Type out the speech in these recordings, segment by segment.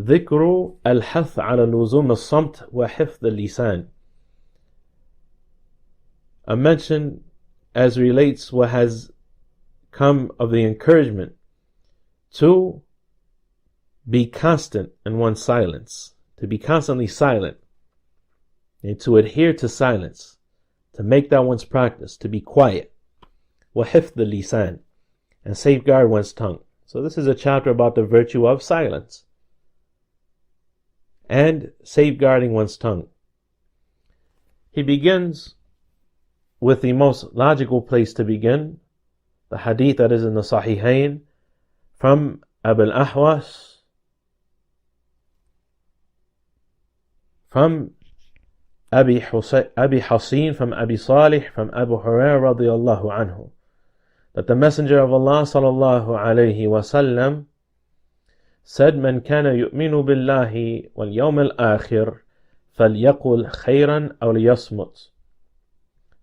ذكر الحث على لزوم الصمت وحفظ اللسان. A mention as relates what has come of the encouragement to be constant in one's silence, to be constantly silent, and to adhere to silence, to make that one's practice, to be quiet. وحفظ اللسان, and safeguard one's tongue. So this is a chapter about the virtue of silence and safeguarding one's tongue. He begins with the most logical place to begin, the hadith that is in the Sahihain from Abu al-Ahwas, from Abi Hasin, from Abi Salih, from Abu Hurraira radiyallahu anhu, that the Messenger of Allah sallallahu alayhi wasallam said, "Man kana yu'minu billahi wal yawm al-akhir falyaqul khayran aw liyasmut."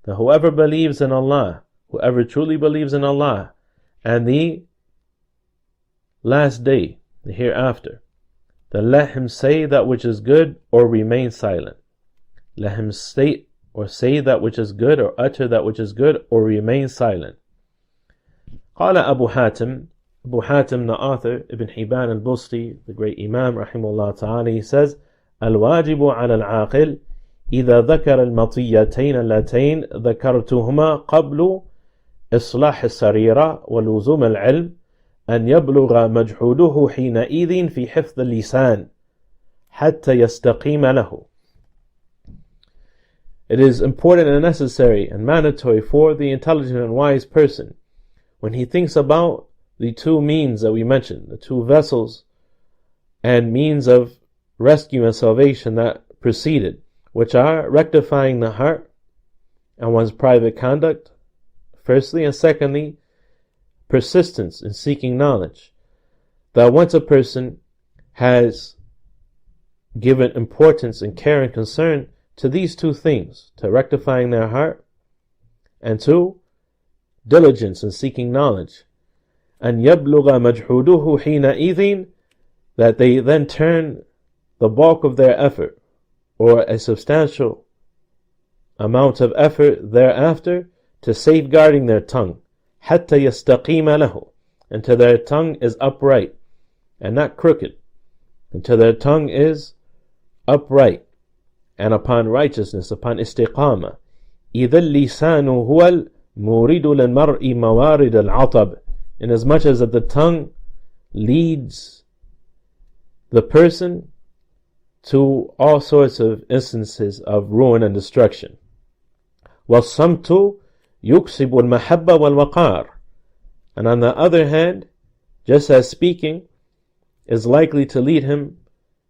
That whoever believes in Allah, whoever truly believes in Allah and the last day, the hereafter, then let him say that which is good or remain silent. Let him state or say that which is good or utter that which is good or remain silent. قال Abu Hatim, the author, Ibn Hibban al-Busti, the great Imam, rahimahullah ta'ala, he says, الواجب على العاقل إذا ذكر المطيتين اللتين ذكرتهما قبل إصلاح السريرة ولزوم العلم أن يبلغ مجهوده حينئذ في حفظ اللسان حتى يستقيم له. It is important and necessary and mandatory for the intelligent and wise person, when he thinks about the two means that we mentioned, the two vessels and means of rescue and salvation that preceded, which are rectifying the heart and one's private conduct, firstly, and secondly, persistence in seeking knowledge. That once a person has given importance and care and concern to these two things, to rectifying their heart and to diligence in seeking knowledge, and يَبْلُغَ مَجْحُودُهُ حِينَئِذٍ, that they then turn the bulk of their effort or a substantial amount of effort thereafter to safeguarding their tongue, حَتَّى يَسْتَقِيمَ لَهُ, until their tongue is upright and not crooked, until their tongue is upright and upon righteousness, upon istiqamah. إِذَا اللِّسَانُ هُوَ الْمُورِدُ لِلْمَرْءِ مَوَارِدَ الْعَطَبِ, in as much as that the tongue leads the person to all sorts of instances of ruin and destruction. وَالصَّمْتُ يُكْسِبُ الْمَحَبَّ وَالْوَقَارِ, and on the other hand, just as speaking is likely to lead him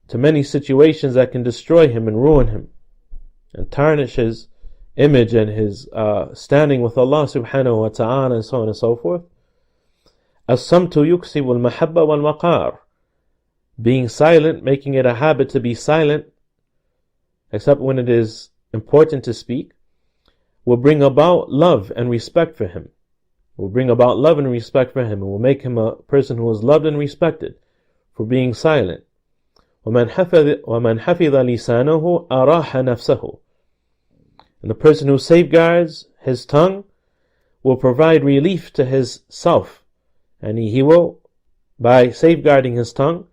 to many situations that can destroy him and ruin him and tarnish his image and his standing with Allah subhanahu wa ta'ala, and so on and so forth. الصَّمْتُ يُكْسِبُ الْمَحَبَّ وَالْوَقَارِ, being silent, making it a habit to be silent, except when it is important to speak, will bring about love and respect for him. Will bring about love and respect for him, and will make him a person who is loved and respected for being silent. وَمَنْ حَفِظَ لِسَانَهُ أَرَاحَ نَفْسَهُ, and the person who safeguards his tongue will provide relief to his self, and he will, by safeguarding his tongue,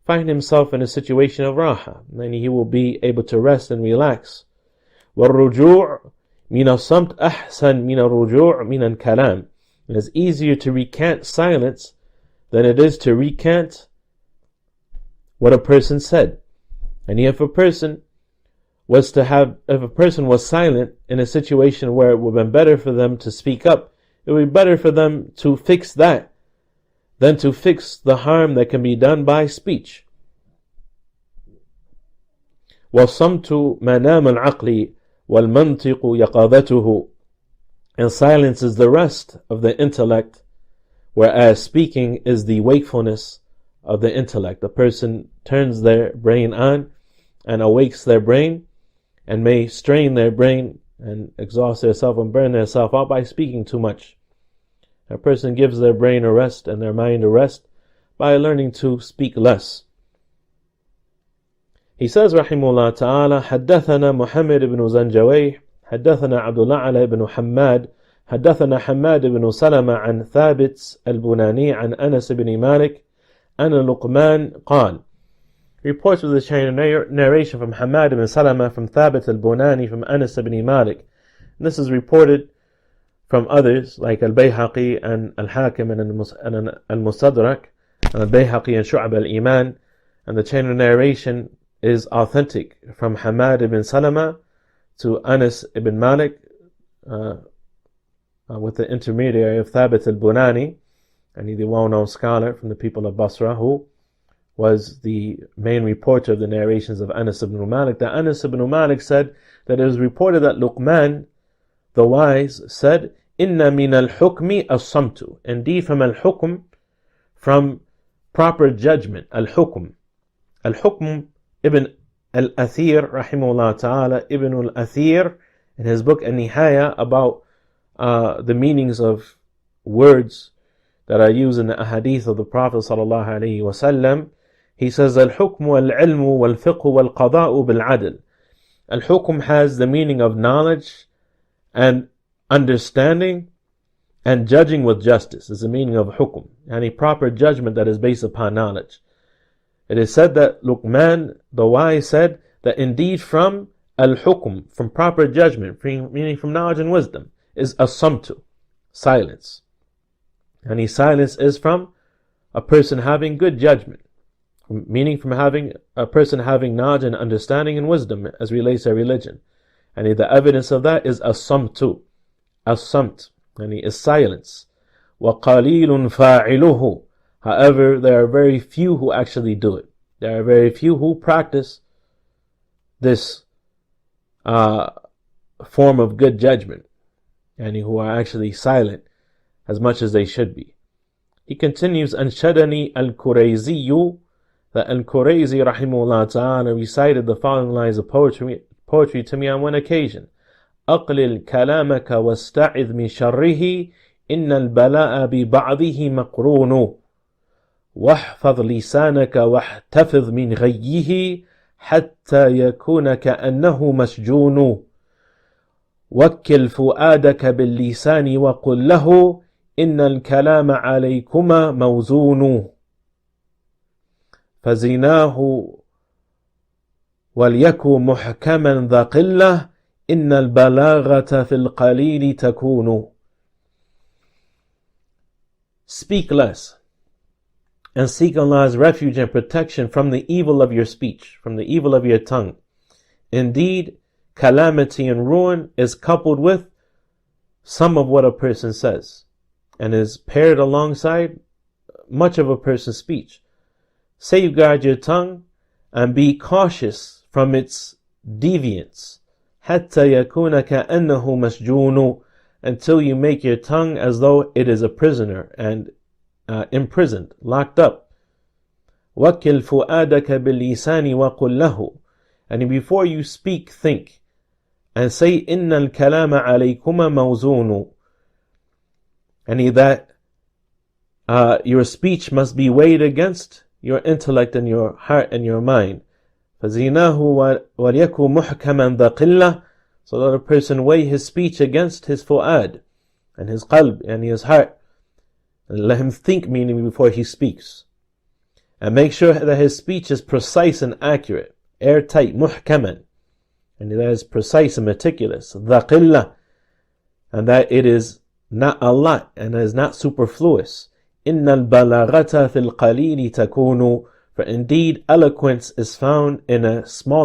find himself in a situation of raha, and he will be able to rest and relax. وَالرُّجُوعُ مِنَ الصَّمْتِ أَحْسَنُ مِنَ الرُّجُوعِ مِنَ الْكَلَامِ, it is easier to recant silence than it is to recant what a person said. And if a person was silent in a situation where it would have been better for them to speak up, it would be better for them to fix that than to fix the harm that can be done by speech. وَالصَّمْتُ مَنَامَ الْعَقْلِ وَالْمَنْطِقُ يَقَظَتُهُ, and silence is the rest of the intellect, whereas speaking is the wakefulness of the intellect. The person turns their brain on and awakes their brain, and may strain their brain and exhaust themselves and burn themselves out by speaking too much. A person gives their brain a rest and their mind a rest by learning to speak less. He says, Rahimullah Ta'ala, حدثنا محمد بن زنجويه حدثنا عبد الله بن حماد حدثنا حماد بن سلمة عن ثابت البناني عن أنس بن مالك أن لقمان قال. Reports with the chain of narration from Hamad ibn Salama, from Thabit al-Bunani, from Anas ibn Malik. And this is reported from others like al-Bayhaqi and al-Hakim and al-Mustadrak, and al-Bayhaqi and Shu'ab al-Iman. And the chain of narration is authentic from Hamad ibn Salama to Anas ibn Malik, with the intermediary of Thabit al-Bunani, and he's a well-known scholar from the people of Basra, who was the main reporter of the narrations of Anas ibn Malik. That Anas ibn Malik said that it was reported that Luqman, the wise, said, Inna min al-hukmi as-samtu. Indeed, from al-hukm, from proper judgment, al-hukm. Al-hukm, Ibn al-Athir, rahimahullah ta'ala, Ibn al-Athir, in his book An-Nihaya, about the meanings of words that are used in the ahadith of the Prophet sallallahu alaihi wasallam. He says, Al-hukm wal-ilmu wal-fiqh wal-qada'u bil-adl. Al-hukm has the meaning of knowledge and understanding and judging with justice, is the meaning of hukm, and a proper judgment that is based upon knowledge. It is said that Luqman, the wise, said that indeed from al-hukm, from proper judgment, meaning from knowledge and wisdom, is as-samtu, silence. And silence is from a person having good judgment, meaning from having a person having knowledge and understanding and wisdom as relates to religion. And the evidence of that is as-samtu, as-samt, and is silence. وَقَلِيلٌ فَاعِلُهُ. However, there are very few who actually do it. There are very few who practice this form of good judgment, and who are actually silent as much as they should be. He continues, Anshadani al-Qurayziyu, that al-Qurayzi rahimahullah ta'ala recited the following lines of poetry to me on one occasion. أقلل كلامك واستعذ من شره إن البلاء ببعضه مقرون واحفظ لسانك واحتفظ من غيه حتى يكون كأنه مسجون وكل فؤادك باللسان وقل له إن الكلام عليكما موزون فزناه وليكن محكما ذا قلة إن البلاغة في القليل تكون. Speak less, and seek Allah's refuge and protection from the evil of your speech, from the evil of your tongue. Indeed, calamity and ruin is coupled with some of what a person says, and is paired alongside much of a person's speech. Safeguard your tongue and be cautious from its deviance. حَتَّى يَكُونَ كَأَنَّهُ مَسْجُونُ. Until you make your tongue as though it is a prisoner and imprisoned, locked up. وَكِّلْ فُؤَادَكَ بِاللِّسَانِ وَقُلْ لَهُ. And before you speak, think, and say, إِنَّ الْكَلَامَ عَلَيْكُمَا مَوْزُونُ. And that your speech must be weighed against your intellect and your heart and your mind. فَزِينَاهُ وَلْيَكُ مُحْكَمًا ذَا قِلَّةٍ. So that a person weigh his speech against his fu'ad and his qalb and his heart, and let him think, meaning before he speaks, and make sure that his speech is precise and accurate, airtight, muhkaman, and that is precise and meticulous, ذَا قِلَّةٍ, and that it is not a lot and is not superfluous. إِنَّ الْبَلَاغَةَ فِي الْقَلِيلِ تَكُونُ. For indeed eloquence is found in a small